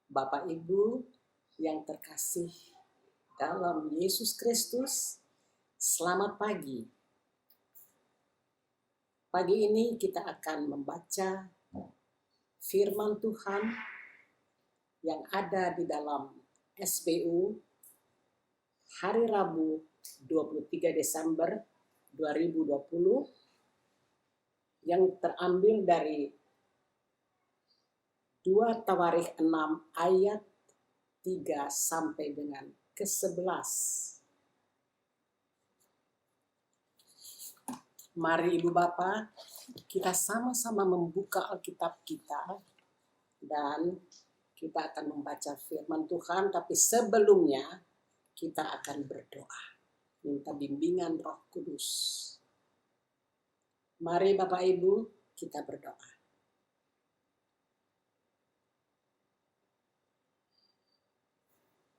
Bapak Ibu yang terkasih dalam Yesus Kristus, selamat pagi. Pagi ini kita akan membaca firman Tuhan yang ada di dalam SBU hari Rabu 23 Desember 2020 yang terambil dari 2 Tawarikh 6 ayat 3 sampai dengan ke-11. Mari Ibu Bapak, kita sama-sama membuka Alkitab kita dan kita akan membaca firman Tuhan, tapi sebelumnya kita akan berdoa, minta bimbingan Roh Kudus. Mari Bapak Ibu, kita berdoa.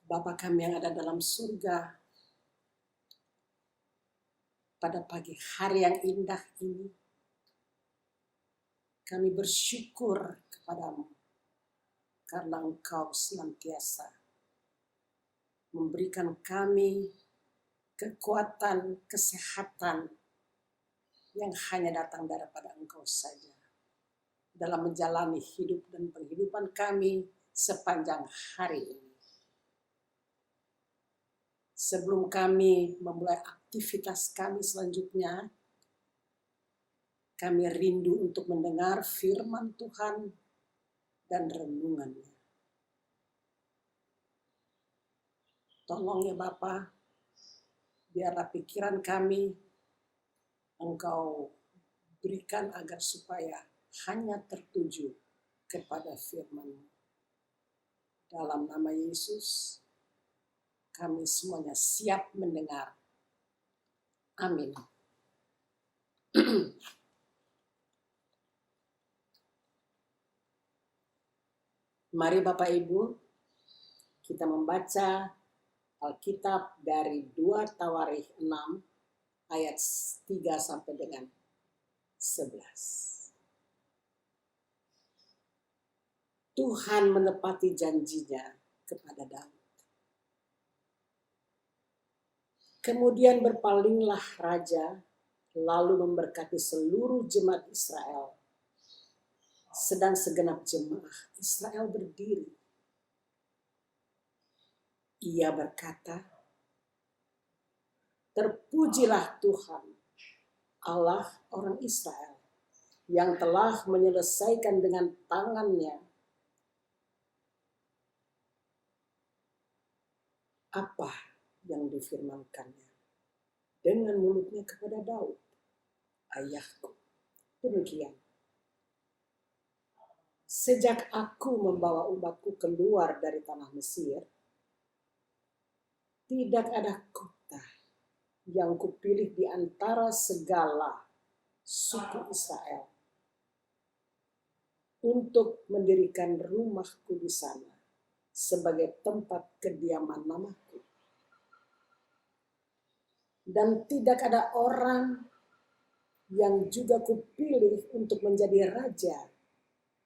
Bapa kami yang ada dalam surga, pada pagi hari yang indah ini, kami bersyukur kepadamu karena Engkau senantiasa memberikan kami kekuatan, kesehatan yang hanya datang daripada Engkau saja dalam menjalani hidup dan penghidupan kami sepanjang hari ini. Sebelum kami memulai aktivitas kami selanjutnya, kami rindu untuk mendengar firman Tuhan dan renungannya. Tolong ya Bapa, biarlah pikiran kami Engkau berikan agar supaya hanya tertuju kepada firman-Mu. Dalam nama Yesus, kami semuanya siap mendengar. Amin. Mari Bapak Ibu, kita membaca Alkitab dari 2 Tawarikh 6 ayat 3 sampai dengan 11. Tuhan menepati janjinya kepada Daud. Kemudian berpalinglah raja, lalu memberkati seluruh jemaat Israel. Sedang segenap jemaah Israel berdiri. Ia berkata, "Terpujilah Tuhan, Allah orang Israel, yang telah menyelesaikan dengan tangannya apa yang difirmankannya dengan mulutnya kepada Daud, ayahku. Demikian. Sejak aku membawa umatku keluar dari tanah Mesir, tidak ada kota yang kupilih di antara segala suku Israel untuk mendirikan rumahku di sana sebagai tempat kediaman namaku. Dan tidak ada orang yang juga kupilih untuk menjadi raja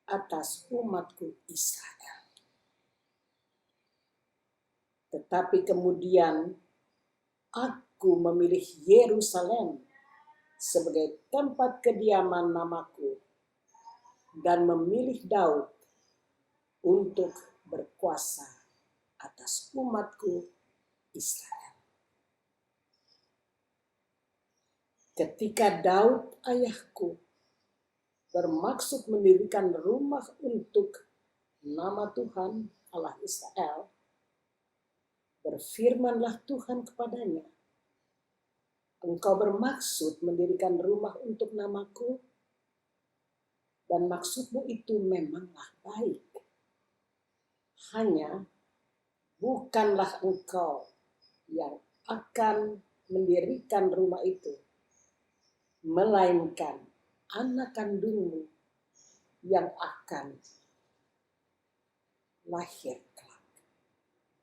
atas umatku Israel. Tetapi kemudian aku memilih Yerusalem sebagai tempat kediaman namaku dan memilih Daud untuk berkuasa atas umatku Israel. Ketika Daud ayahku bermaksud mendirikan rumah untuk nama Tuhan Allah Israel, berfirmanlah Tuhan kepadanya, "Engkau bermaksud mendirikan rumah untuk namaku, dan maksudmu itu memanglah baik. Hanya bukanlah engkau yang akan mendirikan rumah itu, melainkan anak kandungmu yang akan lahir kelak.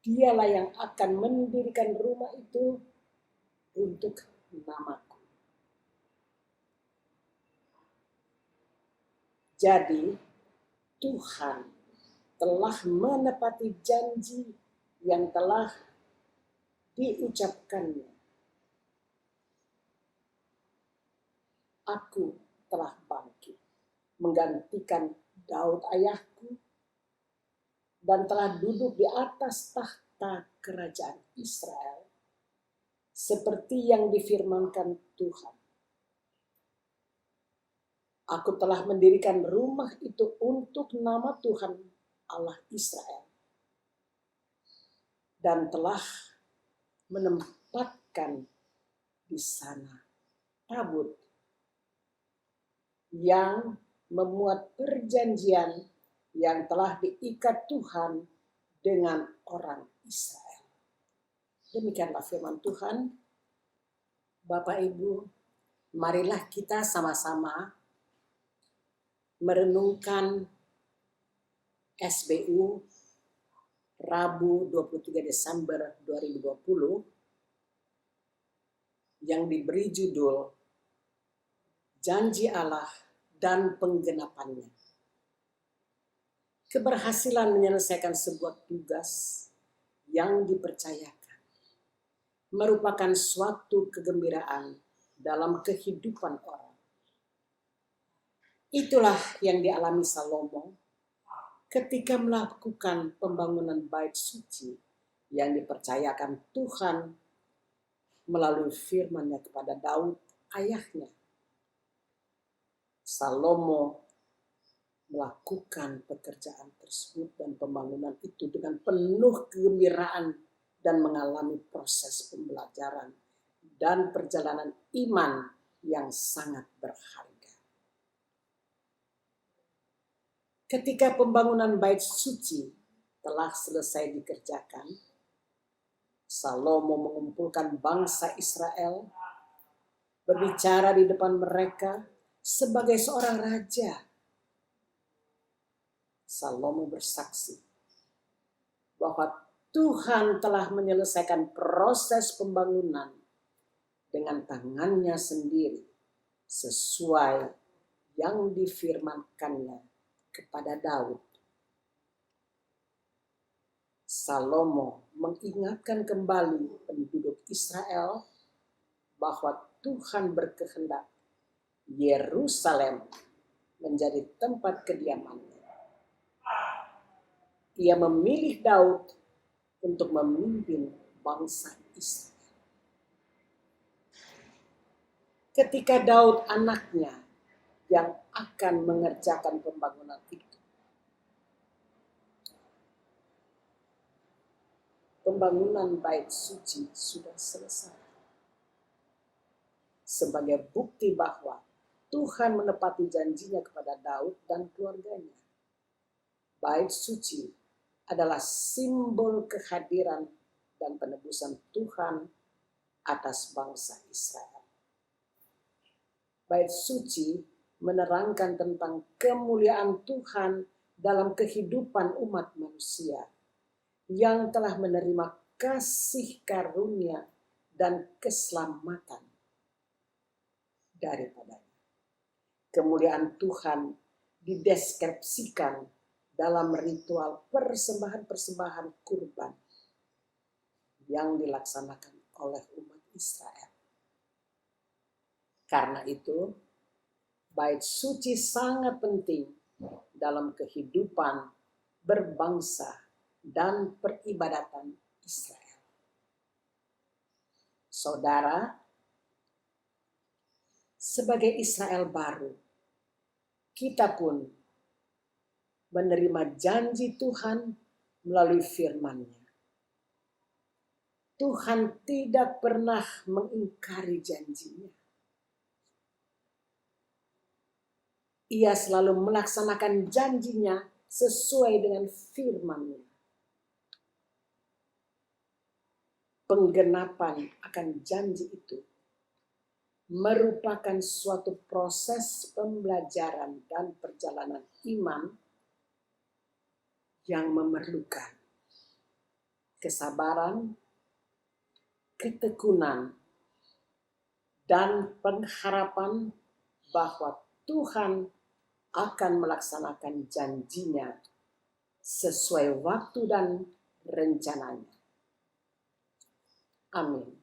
Dialah yang akan mendirikan rumah itu untuk namaku." Jadi Tuhan telah menepati janji yang telah diucapkannya. Aku telah bangkit, menggantikan Daud ayahku, dan telah duduk di atas tahta kerajaan Israel, seperti yang difirmankan Tuhan. Aku telah mendirikan rumah itu untuk nama Tuhan Allah Israel, dan telah menempatkan di sana tabut yang memuat perjanjian yang telah diikat Tuhan dengan orang Israel. Demikianlah firman Tuhan. Bapak Ibu, marilah kita sama-sama merenungkan SBU Rabu 23 Desember 2020 yang diberi judul Janji Allah dan Penggenapannya. Keberhasilan menyelesaikan sebuah tugas yang dipercayakan merupakan suatu kegembiraan dalam kehidupan orang. Itulah yang dialami Salomo ketika melakukan pembangunan bait suci yang dipercayakan Tuhan melalui firman-Nya kepada Daud ayahnya. Salomo melakukan pekerjaan tersebut dan pembangunan itu dengan penuh kegembiraan dan mengalami proses pembelajaran dan perjalanan iman yang sangat berharga. Ketika pembangunan bait suci telah selesai dikerjakan, Salomo mengumpulkan bangsa Israel, berbicara di depan mereka sebagai seorang raja. Salomo bersaksi bahwa Tuhan telah menyelesaikan proses pembangunan dengan tangannya sendiri sesuai yang difirmankannya kepada Daud. Salomo mengingatkan kembali penduduk Israel bahwa Tuhan berkehendak Yerusalem menjadi tempat kediamannya. Ia memilih Daud untuk memimpin bangsa Israel. Ketika Daud anaknya yang akan mengerjakan pembangunan itu, pembangunan bait suci sudah selesai. Sebagai bukti bahwa Tuhan menepati janjinya kepada Daud dan keluarganya. Bait suci adalah simbol kehadiran dan penebusan Tuhan atas bangsa Israel. Bait suci menerangkan tentang kemuliaan Tuhan dalam kehidupan umat manusia yang telah menerima kasih karunia dan keselamatan daripadanya. Kemuliaan Tuhan dideskripsikan dalam ritual persembahan-persembahan kurban yang dilaksanakan oleh umat Israel. Karena itu, bait suci sangat penting dalam kehidupan berbangsa dan peribadatan Israel. Saudara, sebagai Israel baru, kita pun menerima janji Tuhan melalui firman-Nya. Tuhan tidak pernah mengingkari janjinya. Ia selalu melaksanakan janjinya sesuai dengan firman-Nya. Penggenapan akan janji itu merupakan suatu proses pembelajaran dan perjalanan iman yang memerlukan kesabaran, ketekunan, dan pengharapan bahwa Tuhan akan melaksanakan janjinya sesuai waktu dan rencananya. Amin.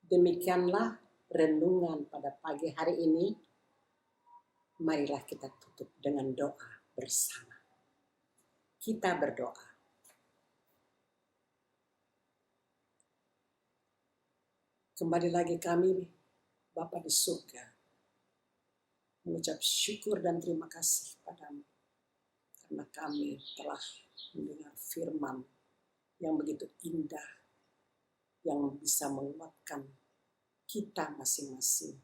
Demikianlah renungan pada pagi hari ini. Marilah kita tutup dengan doa bersama. Kita berdoa. Kembali lagi kami, Bapa di surga, mengucap syukur dan terima kasih padamu, karena kami telah mendengar firman yang begitu indah, yang bisa menguatkan kita masing-masing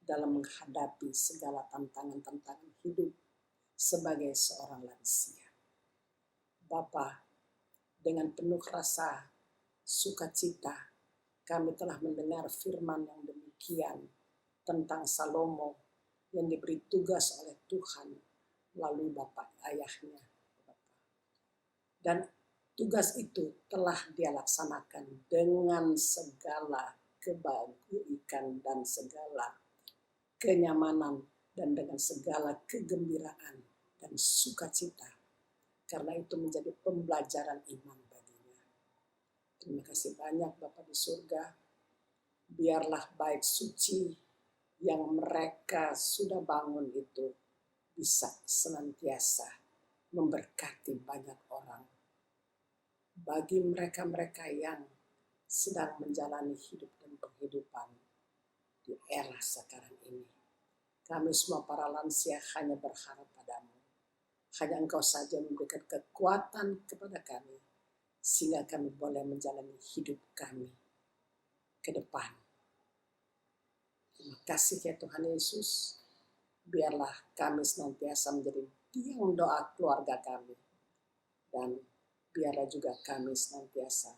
dalam menghadapi segala tantangan-tantangan hidup sebagai seorang lansia. Bapa, dengan penuh rasa sukacita, kami telah mendengar firman yang demikian tentang Salomo yang diberi tugas oleh Tuhan melalui bapak ayahnya. Dan tugas itu telah dia laksanakan dengan segala kebaikan dan segala kenyamanan dan dengan segala kegembiraan dan sukacita, karena itu menjadi pembelajaran iman baginya. Terima kasih banyak Bapa di surga. Biarlah bait suci yang mereka sudah bangun itu bisa senantiasa memberkati banyak orang. Bagi mereka-mereka yang sedang menjalani hidup dan penghidupan di era sekarang ini, kami semua para lansia hanya berharap padamu. Hanya Engkau saja memberikan kekuatan kepada kami, sehingga kami boleh menjalani hidup kami ke depan. Terima kasih ya Tuhan Yesus. Biarlah kami senantiasa menjadi tiang doa keluarga kami. Dan biarlah juga kami senantiasa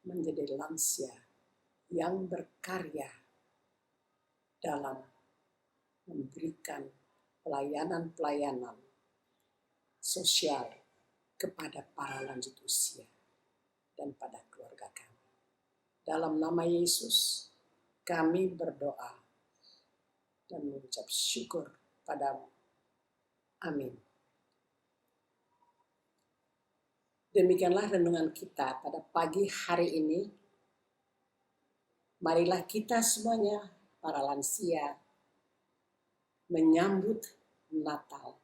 menjadi lansia yang berkarya dalam memberikan pelayanan-pelayanan sosial kepada para lanjut usia dan pada keluarga kami. Dalam nama Yesus, kami berdoa dan mengucap syukur padamu. Amin. Demikianlah renungan kita pada pagi hari ini. Marilah kita semuanya, para lansia, menyambut Natal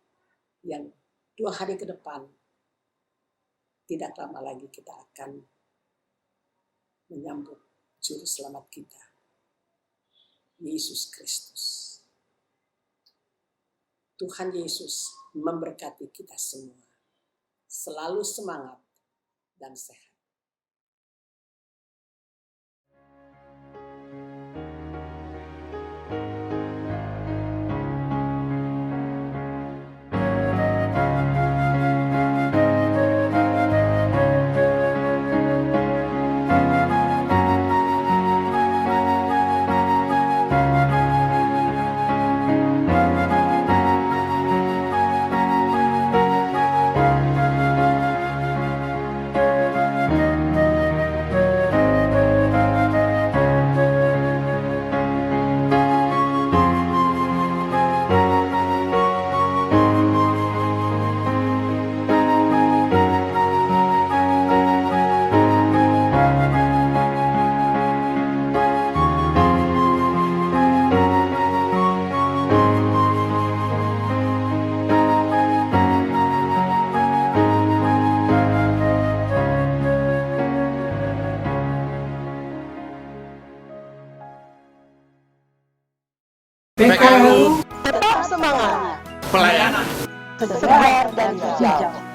yang 2 hari ke depan. Tidak lama lagi kita akan menyambut Juru Selamat kita, Yesus Kristus. Tuhan Yesus memberkati kita semua. Selalu semangat dan sehat. PKU Tetap semangat, pelayanan segar dan hijau.